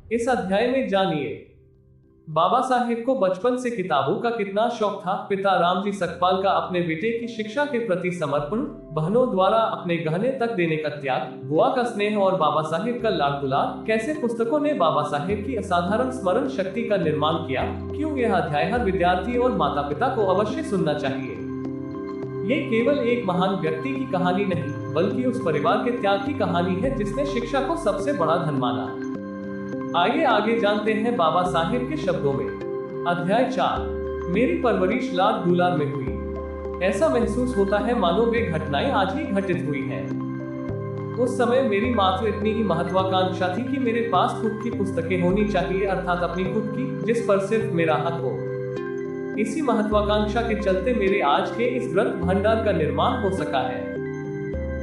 इस अध्याय में जानिए बाबा साहेब को बचपन से किताबों का कितना शौक था, पिता रामजी सकपाल का अपने बेटे की शिक्षा के प्रति समर्पण, बहनों द्वारा अपने गहने तक देने का त्याग, बुआ का स्नेह और बाबा साहेब का लाड दुलार, कैसे पुस्तकों ने बाबा साहेब की असाधारण स्मरण शक्ति का निर्माण किया। क्यों यह अध्याय हर विद्यार्थी और माता पिता को अवश्य सुनना चाहिए। ये केवल एक महान व्यक्ति की कहानी नहीं, बल्कि उस परिवार के त्याग की कहानी है जिसने शिक्षा को सबसे बड़ा धन माना। आइए आगे जानते हैं बाबा साहेब के शब्दों में। अध्याय 4। मेरी परवरिश लाड दुलार में हुई। ऐसा महसूस होता है मानो वे घटनाएं आज ही घटित हुई हैं। उस समय मेरी मात्र इतनी ही महत्वाकांक्षा थी कि मेरे पास खुद की पुस्तकें होनी चाहिए, अर्थात अपनी खुद की, जिस पर सिर्फ मेरा हक हो। इसी महत्वाकांक्षा के चलते मेरे आज के इस ग्रंथ भंडार का निर्माण हो सका है।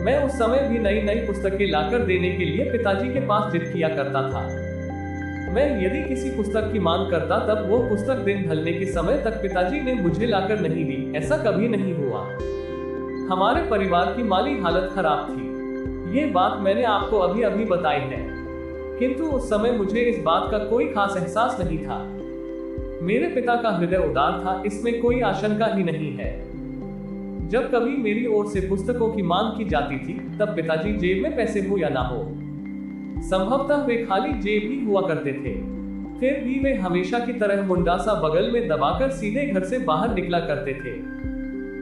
मैं उस समय भी नई नई पुस्तकें लाकर देने के लिए पिताजी के पास जिद किया करता था। मैं यदि किसी पुस्तक की मांग करता, तब वो पुस्तक दिन ढलने के समय तक पिताजी ने मुझे लाकर नहीं दी। ऐसा कभी नहीं हुआ। हमारे परिवार की माली हालत खराब थी। ये बात मैंने आपको अभी अभी बताई है, किंतु उस समय मुझे इस बात का कोई खास एहसास नहीं था। मेरे पिता का हृदय उदार था, इसमें कोई आशंका ही नहीं है। जब कभी मेरी ओर से पुस्तकों की मांग की जाती थी, तब पिताजी जेब में पैसे हो या ना हो, संभवतः वे खाली जेब ही हुआ करते थे, फिर भी वे हमेशा की तरह मुंडासा बगल में दबाकर सीधे घर से बाहर निकला करते थे।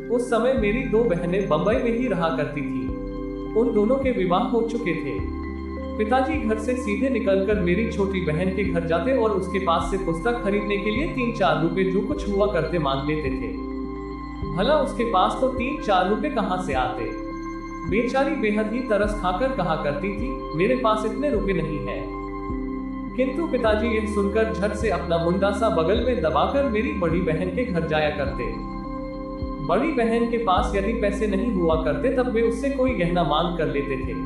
उस समय मेरी 2 बहनें बंबई में ही रहा करती थी। उन दोनों के विवाह हो चुके थे। पिताजी घर से सीधे निकलकर मेरी छोटी बहन के घर जाते और उसके पास से पुस्तक खरीदने के लिए 3-4 रुपए जो कुछ हुआ करते मांग लेते थे। भला उसके पास तो 3-4 रुपए कहाँ से आते। बेचारी बेहद ही तरस खाकर कहा करती थी, मेरे पास इतने रुपए नहीं है। किंतु पिताजी यह सुनकर झट से अपना मुंडासा बगल में दबाकर मेरी बड़ी बहन के घर जाया करते। बड़ी बहन के पास यदि पैसे नहीं हुआ करते, तब वे उससे कोई गहना मांग कर लेते थे,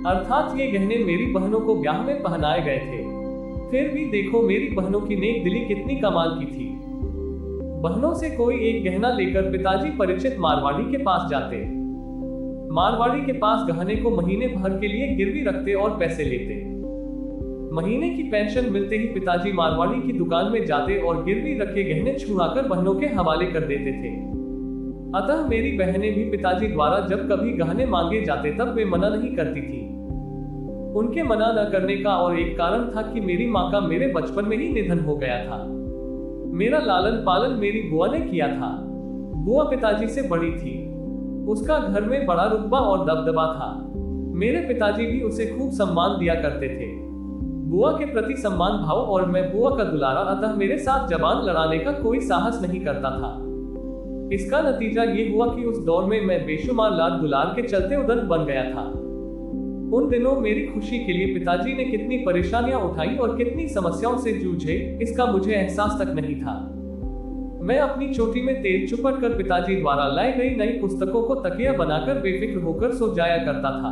अर्थात ये गहने मेरी बहनों को ब्याह में पहनाए गए थे। फिर भी देखो मेरी बहनों की नेक दिली कितनी कमाल की थी। बहनों से कोई एक गहना लेकर पिताजी परिचित मारवाड़ी के पास जाते। मारवाड़ी के पास गहने को महीने भर के लिए गिरवी रखते और पैसे लेते। महीने की पेंशन मिलते ही पिताजी मारवाड़ी की दुकान में जाते और गिरवी रखे गहने छुड़ाकर बहनों के हवाले कर देते थे। अतः मेरी बहनें भी पिताजी द्वारा जब कभी गहने मांगे जाते, तब वे मना नहीं करती थी। उनके मना न करने का और एक कारण था कि मेरी माँ का मेरे बचपन में ही निधन हो गया था। मेरा लालन पालन मेरी बुआ ने किया था। बुआ पिताजी से बड़ी थी, उसका घर में बड़ा रुतबा और दबदबा था। मेरे पिताजी भी उसे खूब सम्मान दिया करते थे। बुआ के प्रति सम्मान भाव और मैं बुआ का दुलारा, अतः मेरे साथ जबान लड़ाने का कोई साहस नहीं करता था। इसका नतीजा ये हुआ कि उस दौर में मैं बेशुमार लाड दुलार के चलते उदंड बन गया था। उन दिनों मेरी खुशी के लिए पिताजी ने कितनी परेशानियां उठाई और कितनी समस्याओं से जूझे, इसका मुझे एहसास तक नहीं था। मैं अपनी चोटी में तेल चुपड़ कर पिताजी द्वारा लाई गई नई पुस्तकों को तकिया बनाकर बेफिक्र होकर सो जाया करता था।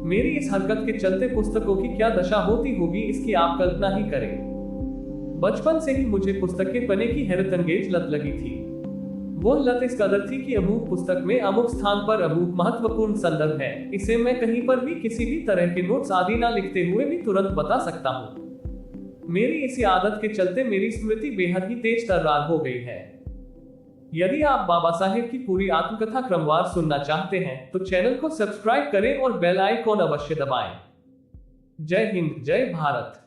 मेरी इस हरकत के चलते पुस्तकों की क्या दशा होती होगी, इसकी आप कल्पना ही करें। बचपन से ही मुझे पुस्तकें पढ़ने की हैरतअंगेज लत लगी थी। वो लत इस कदर थी कि अमुक पुस्तक में अमुक स्थान पर अमुक महत्वपूर्ण संदर्भ है, इसे मैं कहीं पर भी किसी भी तरह के नोट्स आदि ना लिखते हुए भी तुरंत बता सकता हूँ। मेरी इसी आदत के चलते मेरी स्मृति बेहद ही तेज तर्रार हो गई है। यदि आप बाबा साहेब की पूरी आत्मकथा क्रमवार सुनना चाहते हैं, तो चैनल को सब्सक्राइब करें और बेल आइकॉन अवश्य दबाएं। जय हिंद, जय भारत।